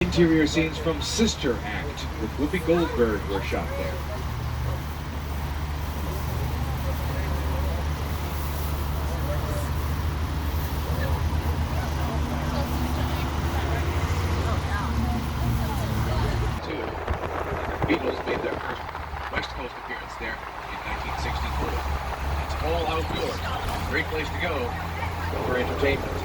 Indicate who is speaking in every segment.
Speaker 1: Interior scenes from Sister Act with Whoopi Goldberg were shot there. Beatles made their first West Coast appearance there in 1964. It's all outdoors. Great place to go for entertainment.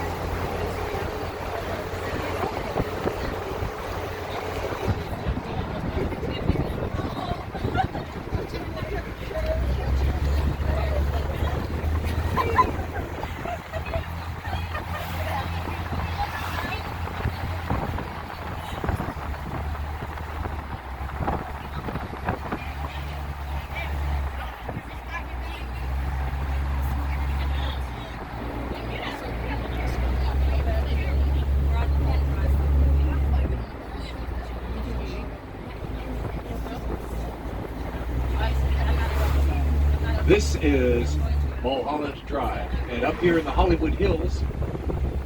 Speaker 1: This is Mulholland Drive, and up here in the Hollywood Hills,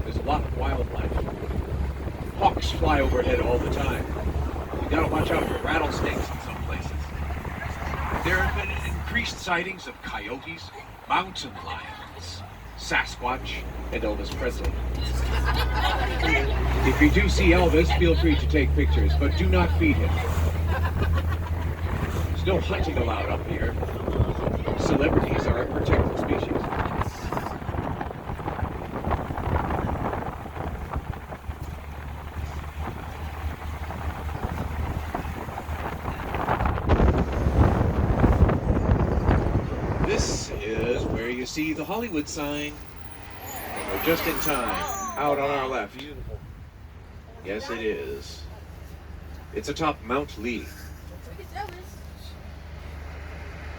Speaker 1: there's a lot of wildlife. Hawks fly overhead all the time. You gotta watch out for rattlesnakes in some places. There have been increased sightings of coyotes, mountain lions, Sasquatch, and Elvis Presley. If you do see Elvis, feel free to take pictures, but do not feed him. There's no hunting allowed up here. Celebrities are a protected species. This is where you see the Hollywood sign. We're just in time, out on our left. Beautiful. Yes, it is. It's atop Mount Lee.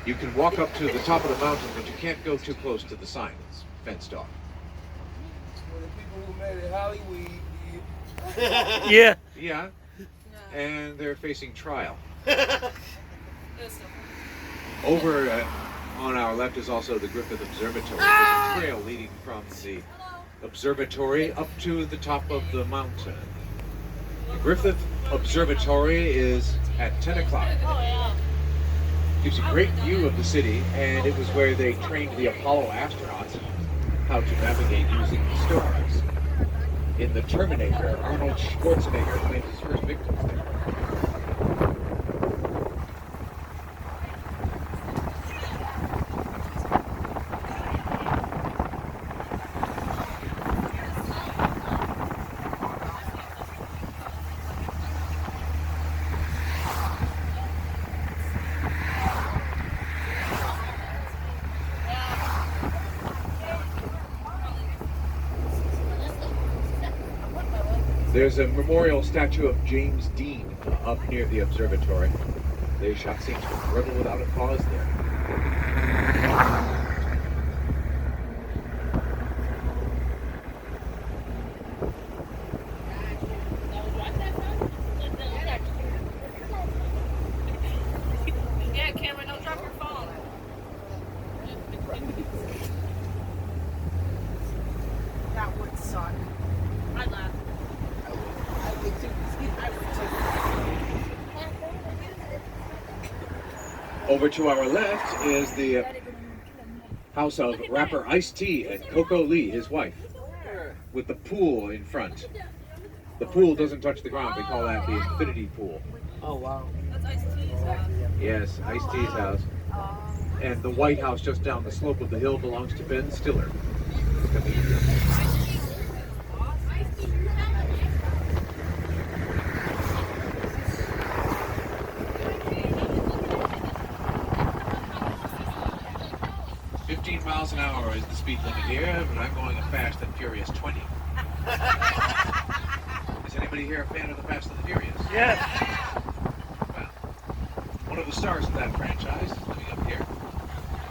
Speaker 1: You can walk up to the top of the mountain, but you can't go too close to the sign. It's fenced off.
Speaker 2: Well, the people who made it Hollywood did.
Speaker 3: Yeah.
Speaker 1: Yeah. And they're facing trial. Over on our left is also the Griffith Observatory. There's a trail leading from the observatory up to the top of the mountain. The Griffith Observatory is at 10 o'clock. Gives a great view of the city, and it was where they trained the Apollo astronauts how to navigate using the stars. In the Terminator, Arnold Schwarzenegger claimed his first victims there. There's a memorial statue of James Dean up near the observatory. They shot scenes from Rebel Without a Cause there.
Speaker 4: Yeah, Cameron, don't drop your phone.
Speaker 5: That would suck.
Speaker 4: I laughed.
Speaker 1: Over to our left is the house of rapper Ice-T and Coco Lee, his wife, with the pool in front. The pool doesn't touch the ground. They call that the infinity pool.
Speaker 3: Oh, wow.
Speaker 4: That's Ice-T's house.
Speaker 1: Yes, Ice-T's house. And the White House just down the slope of the hill belongs to Ben Stiller. 15 miles an hour is the speed limit here, but I'm going a fast and furious 20. Is anybody here a fan of the Fast and the Furious?
Speaker 3: Yes.
Speaker 1: Well, one of the stars of that franchise is living up here.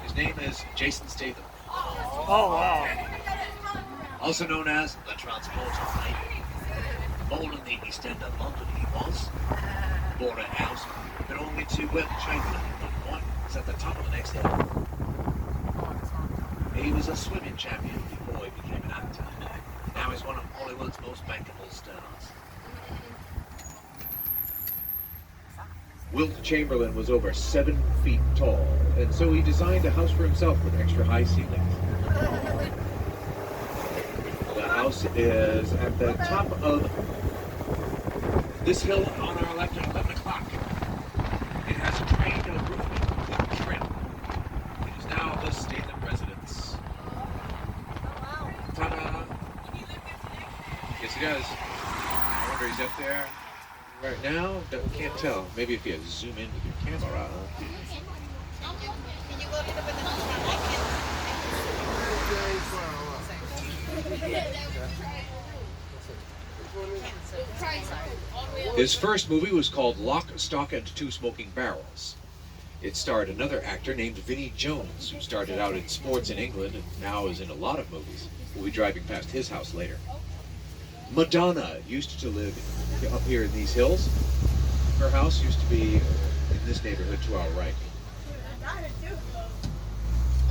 Speaker 1: His name is Jason Statham.
Speaker 3: Oh, wow.
Speaker 1: Also known as the Transporter Lady. Born in the East End of London, he was. Bought a house, belonging to Chamberlain. One is at the top of the next hill. He was a swimming champion before he became an actor. Now he's one of Hollywood's most bankable stars. Wilt Chamberlain was over 7 feet tall, and so he designed a house for himself with extra high ceilings. The house is at the top of this hill on our left at 11 o'clock. It has a trained roof with trim. It is now the Stathan residence. Ta-da! Yes, he does. I wonder he's up there right now. Can't tell. Maybe if you zoom in with your camera.
Speaker 5: Can you go to the
Speaker 1: His first movie was called Lock, Stock, and Two Smoking Barrels. It starred another actor named Vinnie Jones, who started out in sports in England and now is in a lot of movies. We'll be driving past his house later. Madonna used to live up here in these hills. Her house used to be in this neighborhood to our right.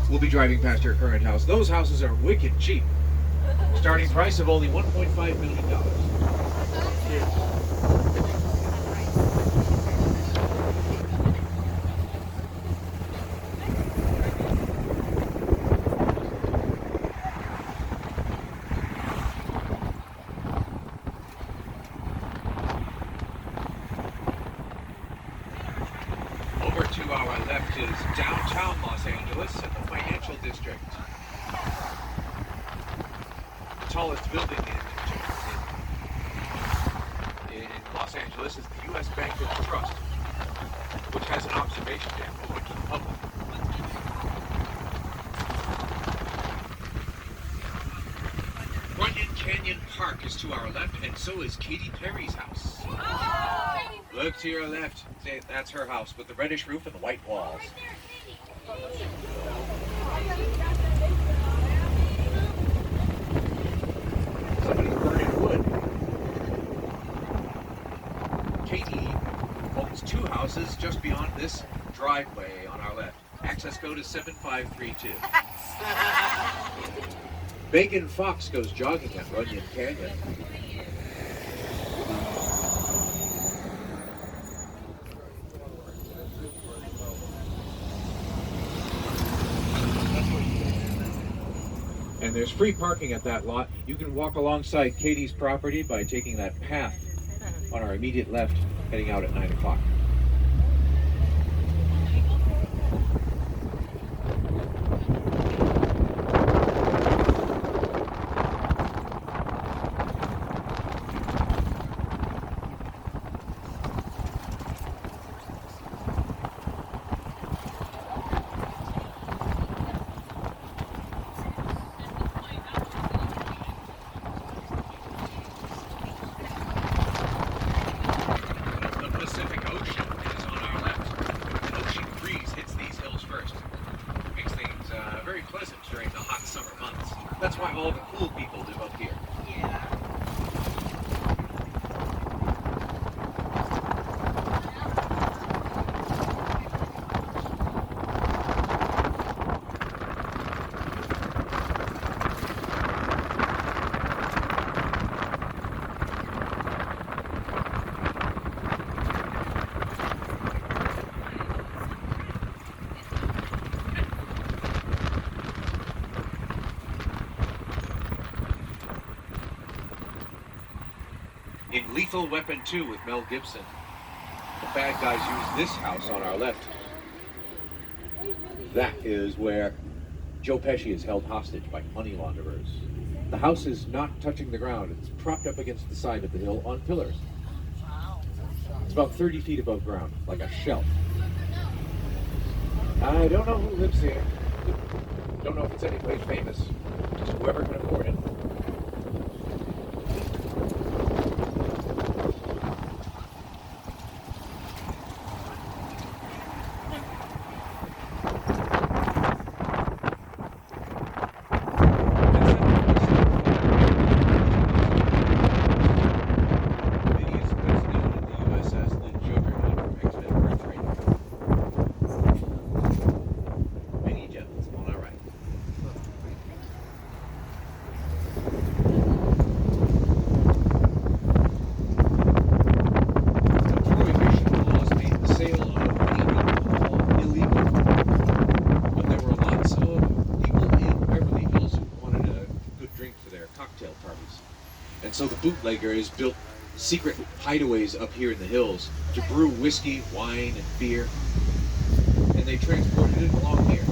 Speaker 1: We'll be driving past her current house. Those houses are wicked cheap. Starting price of only $1.5 million. Over to our left is downtown Los Angeles and the financial district. The tallest building in Los Angeles is the U.S. Bank of Trust, which has an observation deck open to the public. Runyon Canyon Park is to our left, and so is Katy Perry's house. Look to your left. That's her house with the reddish roof and the white walls. Somebody's burning wood. Katie owns 2 houses just beyond this driveway on our left. Access code is 7532. Bacon Fox goes jogging at Runyon Canyon. And there's free parking at that lot. You can walk alongside Katie's property by taking that path on our immediate left, heading out at 9 o'clock. During the hot summer months. That's why all the cool people live up here. In Lethal Weapon 2 with Mel Gibson, the bad guys use this house on our left. That is where Joe Pesci is held hostage by money launderers. The house is not touching the ground. It's propped up against the side of the hill on pillars. It's about 30 feet above ground, like a shelf. I don't know who lives here. Don't know if it's anybody famous. Just whoever can afford it. bootleggers built secret hideaways up here in the hills to brew whiskey, wine, and beer, and they transported it along here.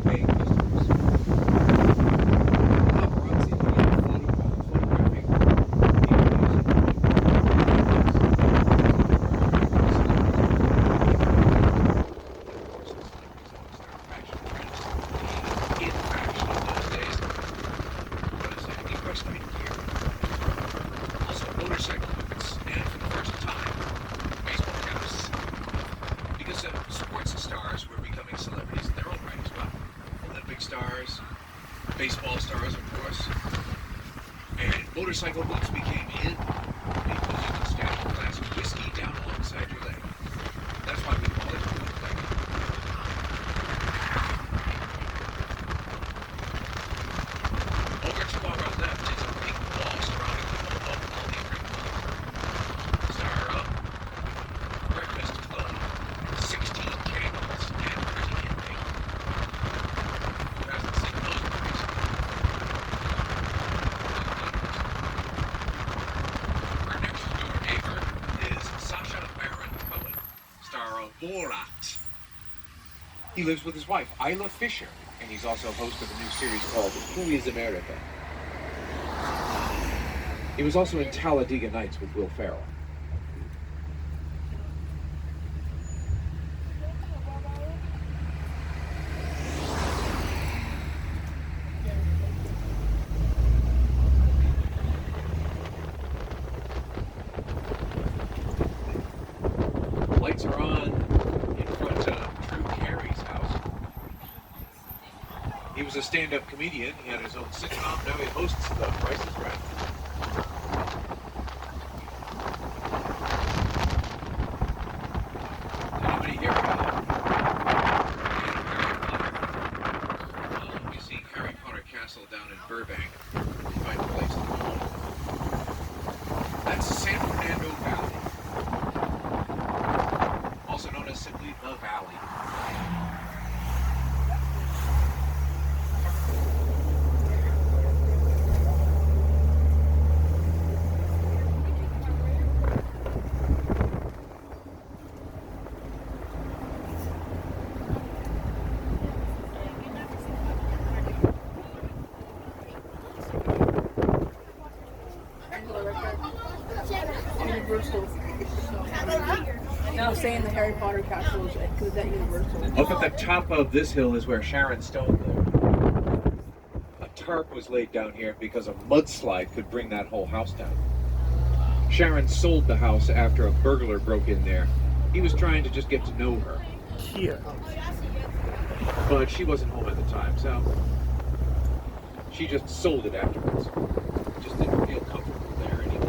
Speaker 1: Paying customers. Paparazzi began photographing baseball stars, of course, and motorcycle boots became in because you can stash a glass of whiskey down alongside your leg. That's why we call it bootleg. Over to our left is a big wall surrounding the whole of Beverly Hills. Zara, Breakfast Club, 16 candles, and pretty in pink. Who hasn't seen those movies? Our next door neighbor is Sacha Baron Cohen, star of Borat. He lives with his wife, Isla Fisher, and he's also host of a new series called Who is America? He was also in Talladega Nights with Will Ferrell. Lights are on in front of Drew Carey's house. He was a stand-up comedian. He had his own sitcom. Now he hosts The Price is Right. Anybody here? You see Harry Potter Castle down in Burbank. Find a place to go. That's San Fernando Valley, also known as simply the Valley.
Speaker 3: Universal. No, saying the Harry Potter castle is at Universal.
Speaker 1: Up at the top of this hill is where Sharon Stone lived. A tarp was laid down here because a mudslide could bring that whole house down. Sharon sold the house after a burglar broke in there. He was trying to just get to know her,
Speaker 3: Yeah.
Speaker 1: but she wasn't home at the time, so she just sold it afterwards. Just didn't feel comfortable there anymore.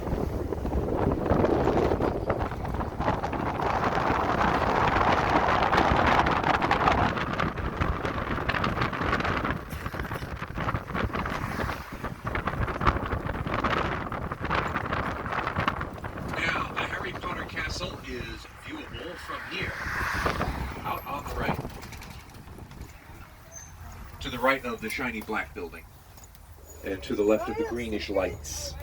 Speaker 1: Now, the Harry Potter Castle is viewable from here, out on the right, to the right of the shiny black building, and to the left of the greenish lights.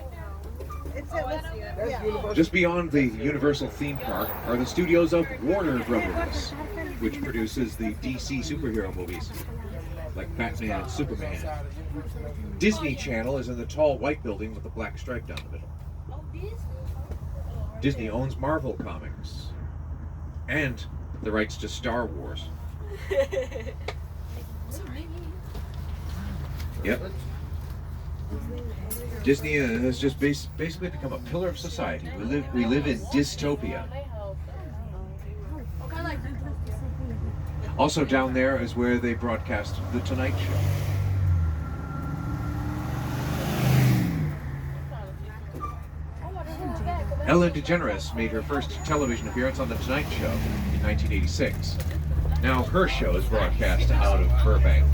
Speaker 1: Just beyond the Universal theme park are the studios of Warner Brothers, which produces the DC superhero movies, like Batman and Superman. Disney Channel is in the tall white building with the black stripe down the middle. Disney owns Marvel Comics and the rights to Star Wars. Yep. Disney has just basically become a pillar of society. We live in dystopia. Also down there is where they broadcast The Tonight Show. Ellen DeGeneres made her first television appearance on The Tonight Show in 1986. Now her show is broadcast out of Burbank.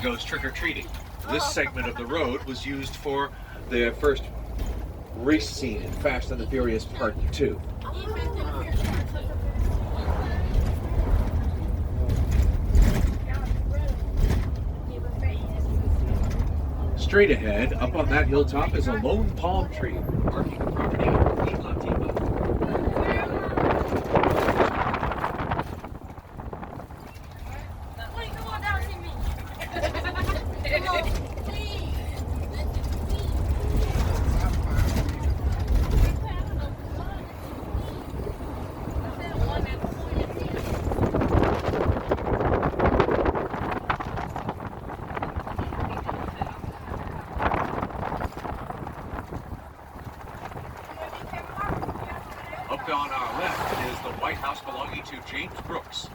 Speaker 1: goes trick-or-treating. This segment of the road was used for the first race scene in Fast and the Furious Part 2. Straight ahead, up on that hilltop, is a lone palm tree, marking the property of Queen Latifah.
Speaker 4: Wait, come on down to me.
Speaker 1: Up on our left is the White House belonging to James Brooks,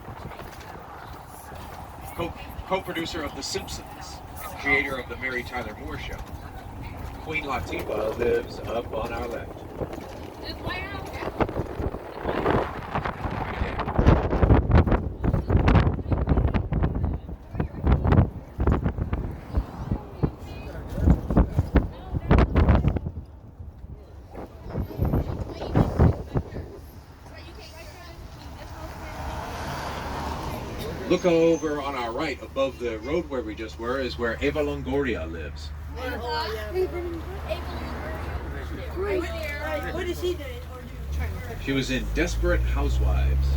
Speaker 1: co-producer of The Simpsons, and creator of the Mary Tyler Moore Show. Queen Latifah lives up on our left. Look over on our right, above the road where we just were, is where Eva Longoria lives.
Speaker 3: What is he doing?
Speaker 1: She was in Desperate Housewives.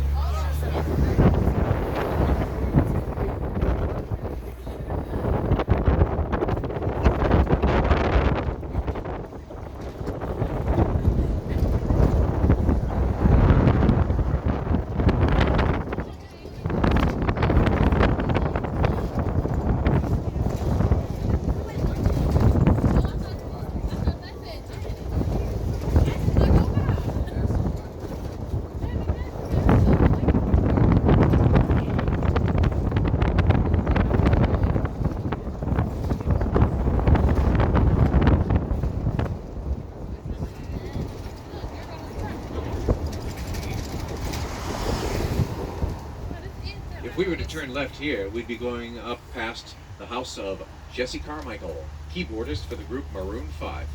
Speaker 1: If we were to turn left here, we'd be going up past the house of Jesse Carmichael, keyboardist for the group Maroon 5.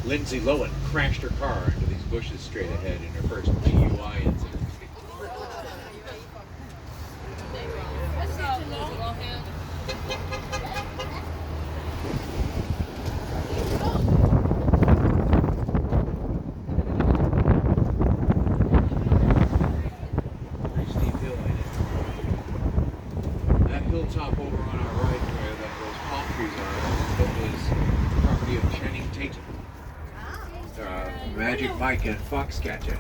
Speaker 1: Lindsay Lohan crashed her car into these bushes straight ahead in her first DUI incident. Hilltop over on our right where those palm trees are, that was the property of Channing Tatum. Magic Mike and Foxcatcher.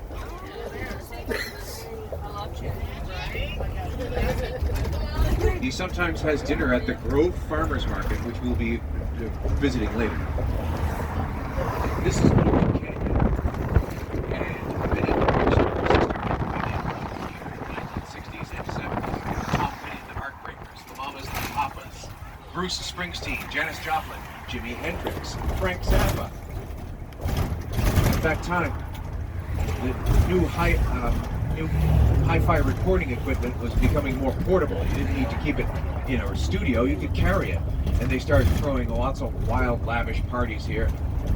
Speaker 1: He sometimes has dinner at the Grove Farmers Market, which we'll be visiting later. This is North Canyon. And many of the started in the 1960s and 70s. Top many of the Heartbreakers, the Mamas, the Papas, Bruce Springsteen, Janis Joplin, Jimi Hendrix, Frank Zappa. At that time, the new hi-fi recording equipment was becoming more portable. You didn't need to keep it in a studio, you could carry it. And they started throwing lots of wild, lavish parties here,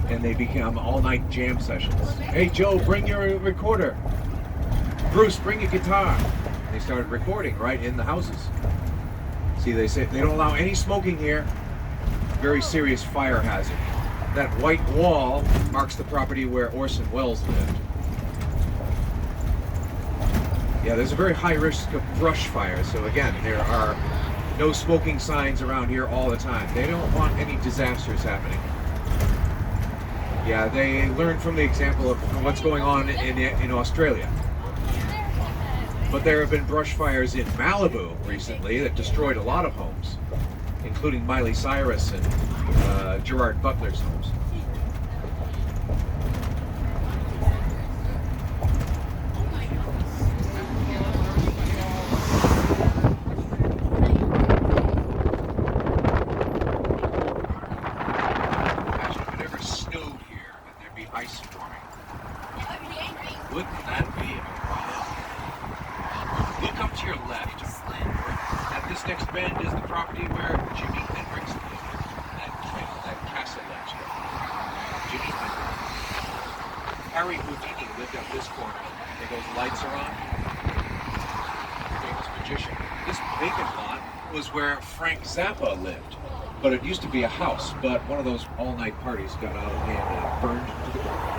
Speaker 1: and they become all-night jam sessions. Hey Joe, bring your recorder. Bruce, bring your guitar. They started recording right in the houses. See, they say they don't allow any smoking here. Very serious fire hazard. That white wall marks the property where Orson Welles lived. Yeah, there's a very high risk of brush fire, so again, there are no smoking signs around here all the time. They don't want any disasters happening. Yeah, they learned from the example of what's going on in Australia. But there have been brush fires in Malibu recently that destroyed a lot of homes, including Miley Cyrus and Gerard Butler's homes. Imagine if it ever snowed here and there'd be ice forming. Wouldn't that be a wild? Look up to your left. Harry Houdini lived on this corner. And those lights are on. Famous magician. This vacant lot was where Frank Zappa lived. But it used to be a house, but one of those all-night parties got out of hand and it burned to the ground.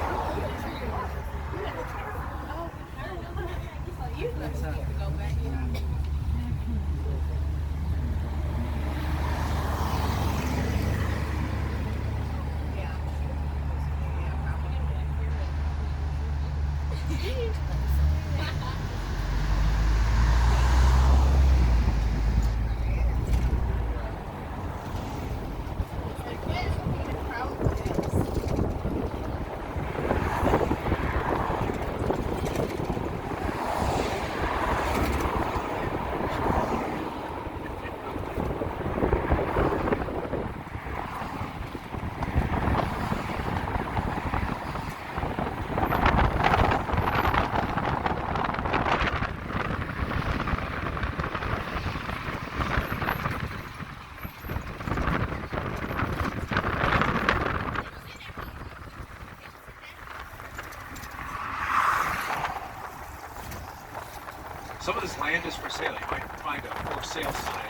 Speaker 1: Some of this land is for sale. You might find a for sale sign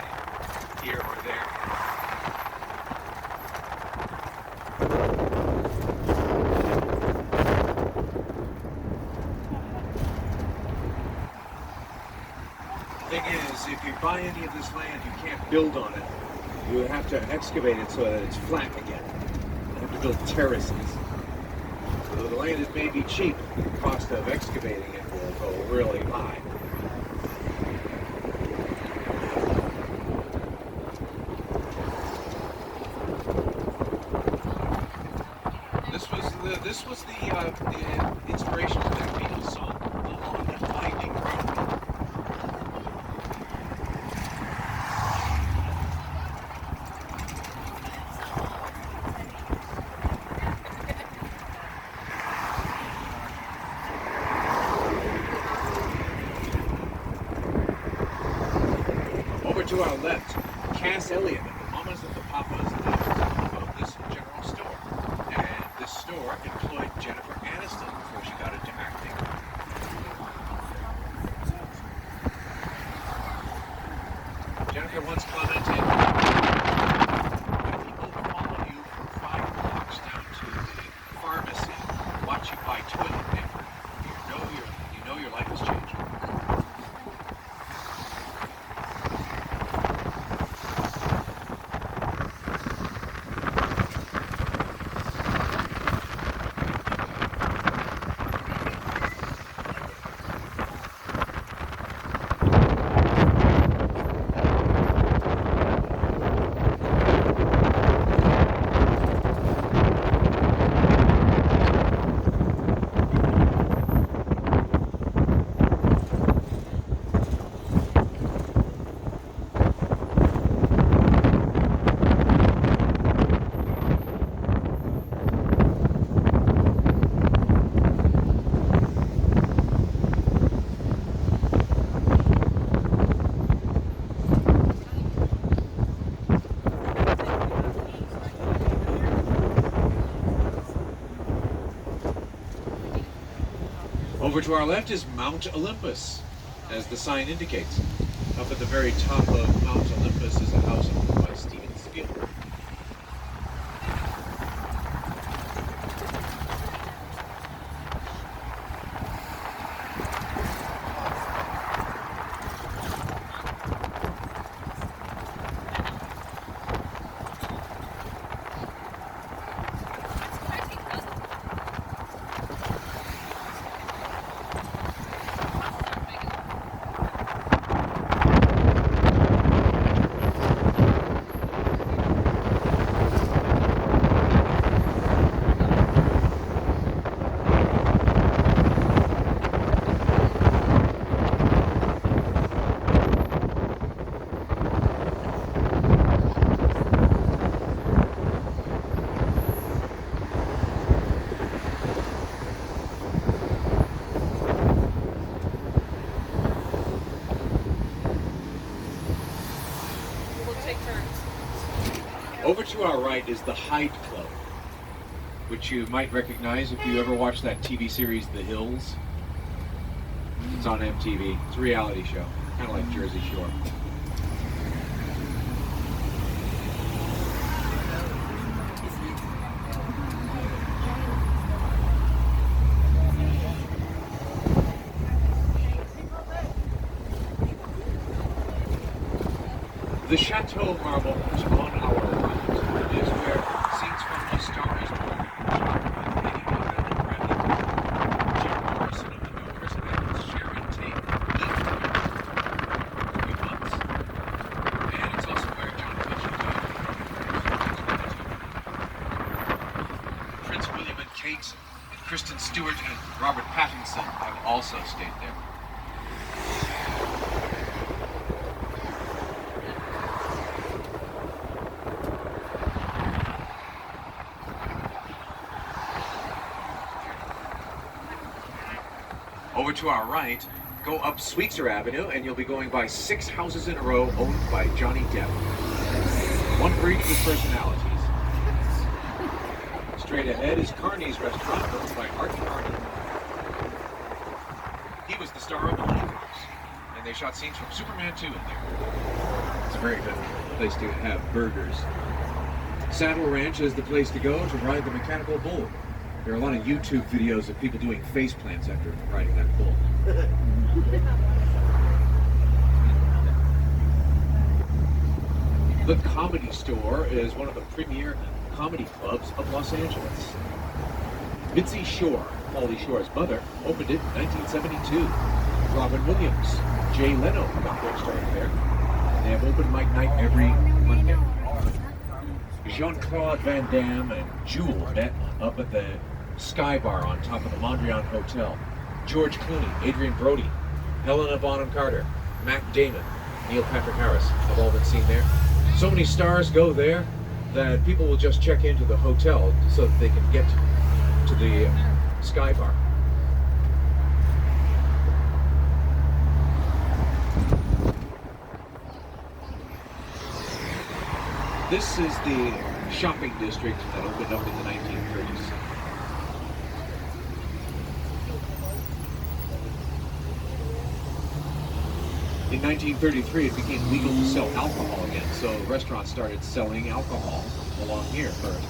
Speaker 1: here or there. The thing is, if you buy any of this land, you can't build on it. You have to excavate it so that it's flat again. You have to build terraces. So the land is maybe cheap, the cost of excavating it will go really high. This was the inspiration for that Beatles song, Along the Winding Road. Over to our left, Cass Elliot, the mamas and the papas of this general store. And this store employed Jennifer Aniston before she got into acting. Jennifer once commented, when people follow you from 5 blocks down to the pharmacy, watch you buy toilet paper, you know your life has changed. Over to our left is Mount Olympus, as the sign indicates. Up at the very top of Mount Olympus is a house owned by Steven Spielberg.
Speaker 4: We'll take turns.
Speaker 1: Over to our right is the Hyde Club. which you might recognize if you ever watched that TV series, The Hills. It's on MTV. It's a reality show, kind of like Jersey Shore. The Chateau Marble is on our right. It is where scenes from The Star is Born, Lady Gaga and Bradley Cooper, Jim Morrison of the Doors, and Sharon Tate lived for 3 months. And it's also where John Tesh died. Prince William and Kate, and Kristen Stewart and Robert Pattinson have also stayed there. Over to our right, go up Sweetser Avenue, and you'll be going by 6 houses in a row owned by Johnny Depp. One for each with personalities. Straight ahead is Carney's Restaurant, owned by Art Carney. He was the star of Olympus, and they shot scenes from Superman 2 in there. It's a very good place to have burgers. Saddle Ranch is the place to go to ride the mechanical bull. There are a lot of YouTube videos of people doing face plants after riding that bull. The Comedy Store is one of the premier comedy clubs of Los Angeles. Mitzi Shore, Pauly Shore's mother, opened it in 1972. Robin Williams, Jay Leno got their start there. And they have open mic night every Monday. Jean-Claude Van Damme and Jewel met up at the Sky Bar on top of the Mondrian Hotel. George Clooney, Adrian Brody, Helena Bonham Carter, Matt Damon, Neil Patrick Harris have all been seen there. So many stars go there that people will just check into the hotel so that they can get to the Sky Bar. This is the shopping district that opened up in the 1930s. In 1933, it became legal to sell alcohol again, so restaurants started selling alcohol along here first.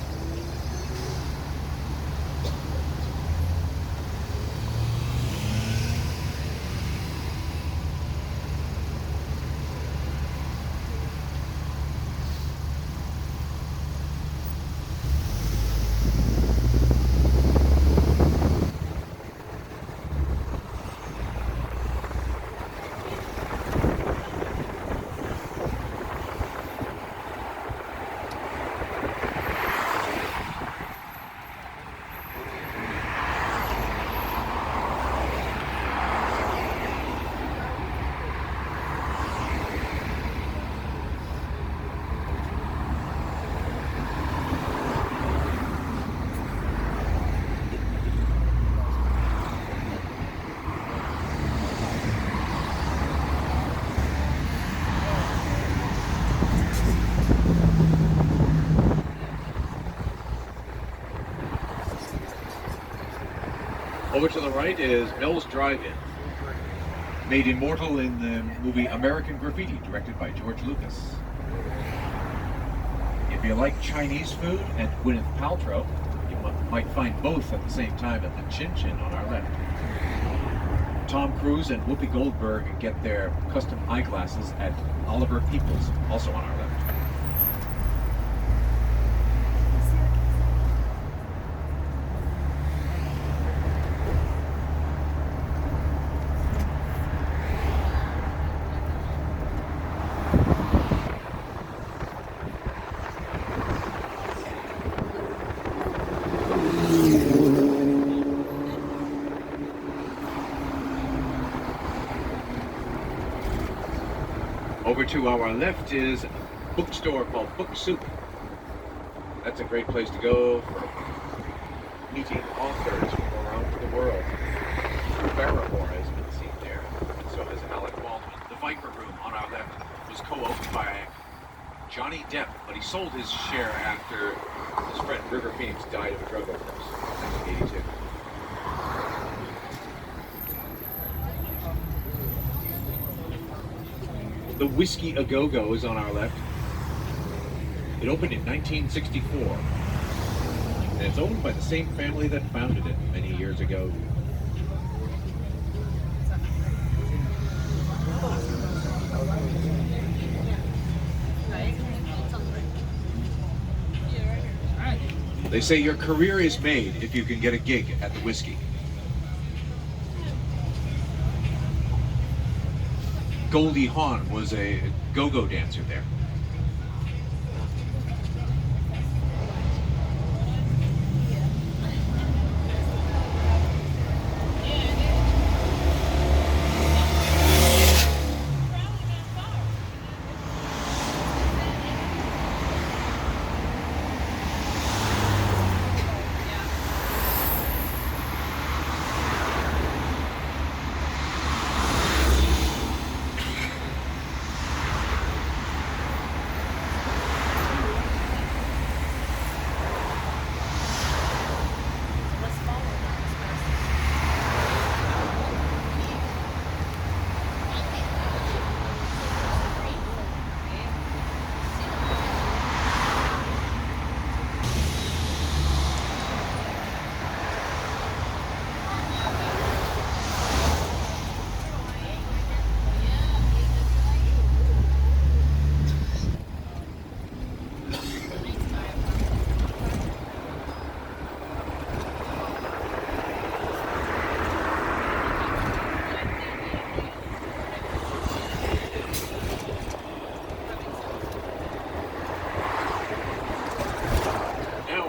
Speaker 1: Over to the right is Mel's Drive-In, made immortal in the movie American Graffiti, directed by George Lucas. If you like Chinese food and Gwyneth Paltrow, you might find both at the same time at the Chin Chin on our left. Tom Cruise and Whoopi Goldberg get their custom eyeglasses at Oliver Peoples, also on our left. Over to our left is a bookstore called Book Soup. That's a great place to go for meeting authors from around the world. Barrymore has been seen there, and so has Alec Baldwin. The Viper Room on our left was co-owned by Johnny Depp, but he sold his share after His friend River Phoenix died of a drug overdose in 1982. The Whiskey A Go-Go is on our left. It opened in 1964. And it's owned by the same family that founded it many years ago. They say your career is made if you can get a gig at the Whiskey. Goldie Hawn was a go-go dancer there.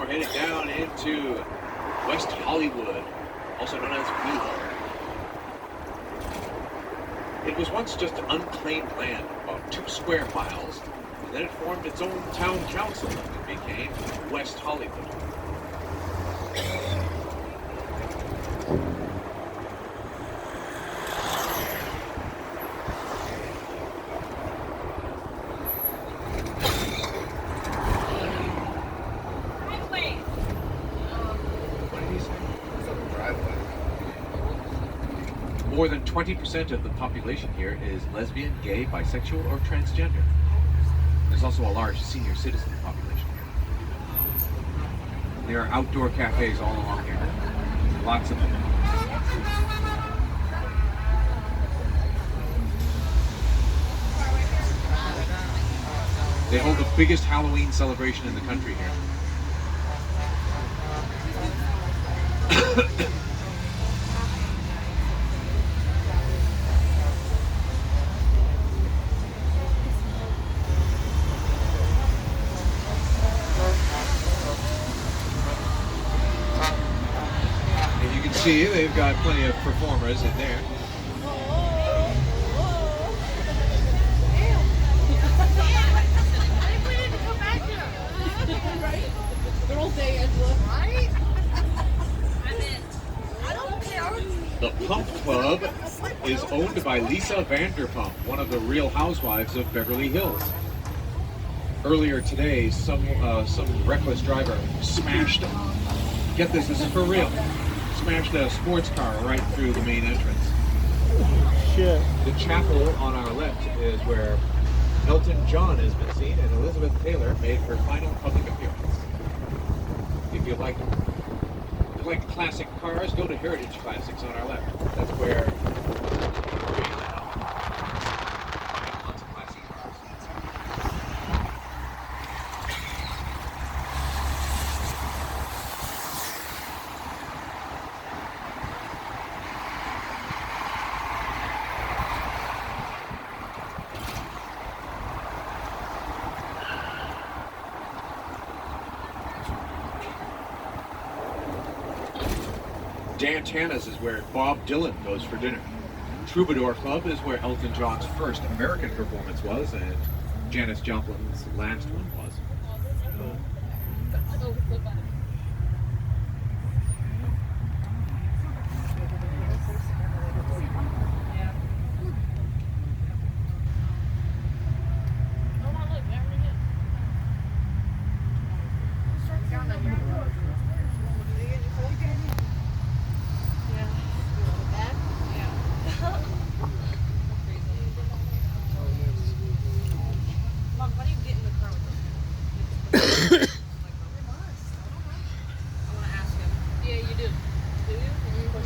Speaker 1: Headed down into West Hollywood, also known as WeHo. It was once just unclaimed land, about 2 square miles, and then it formed its own town council and became West Hollywood. More than 20% of the population here is lesbian, gay, bisexual, or transgender. There's also a large senior citizen population here. There are outdoor cafes all along here. Lots of them. They hold the biggest Halloween celebration in the country here. See, they've got plenty of performers in there.
Speaker 3: Good old day, Angela. Right?
Speaker 1: The Pump Club is owned by Lisa Vanderpump, one of the Real Housewives of Beverly Hills. Earlier today, some reckless driver smashed, get this is for real, smashed a sports car right through the main entrance.
Speaker 2: Shit.
Speaker 1: The chapel on our left is where Elton John has been seen and Elizabeth Taylor made her final public appearance. If you like classic cars, go to Heritage Classics on our left. That's where lots of classic cars. Dan Tana's is where Bob Dylan goes for dinner. Troubadour Club is where Elton John's first American performance was, and Janis Joplin's last one was. Now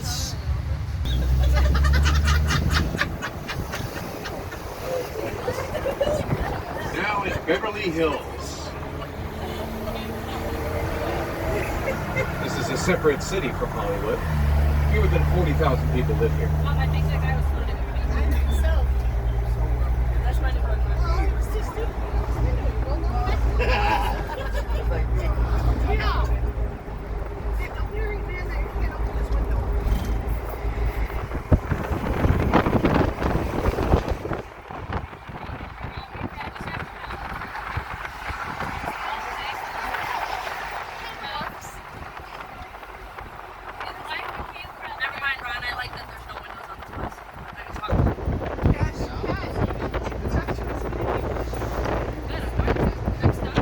Speaker 1: in Beverly Hills. This is a separate city from Hollywood. Fewer than 40,000 people live here.
Speaker 4: I think that guy was floating with me.
Speaker 5: I think so.
Speaker 4: That's my new boyfriend.
Speaker 5: Oh, it was too stupid. Yeah. A weary man that can't open his window.
Speaker 4: Never mind, Ron. I like that there's no windows on this bus. I can talk.
Speaker 5: Yes, yes. Talk to us.
Speaker 4: Good, I'm going to. Next time.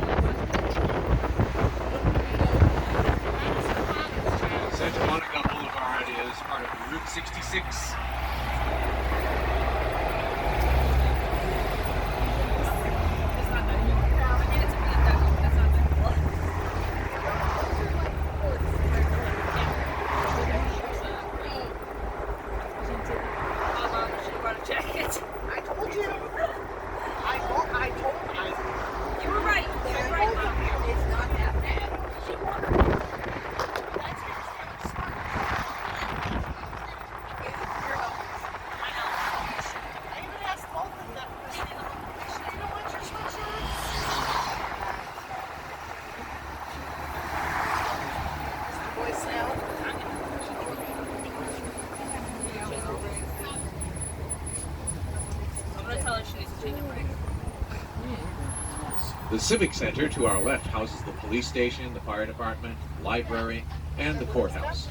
Speaker 1: Santa Monica Boulevard is part of Route 66.
Speaker 4: It's not that good. I mean, it's a bit that good. That's not that cool. She brought a jacket.
Speaker 5: I told you. I told you.
Speaker 4: You were right. You were right, Mom.
Speaker 5: It's not that bad. She won. That's it.
Speaker 4: I know.
Speaker 5: I even asked both of them. You don't want your sweatshirt? Is the boy Sal?
Speaker 4: I'm going to tell her she needs to change her break.
Speaker 1: The Civic Center to our left houses the police station, the fire department, library, and the courthouse.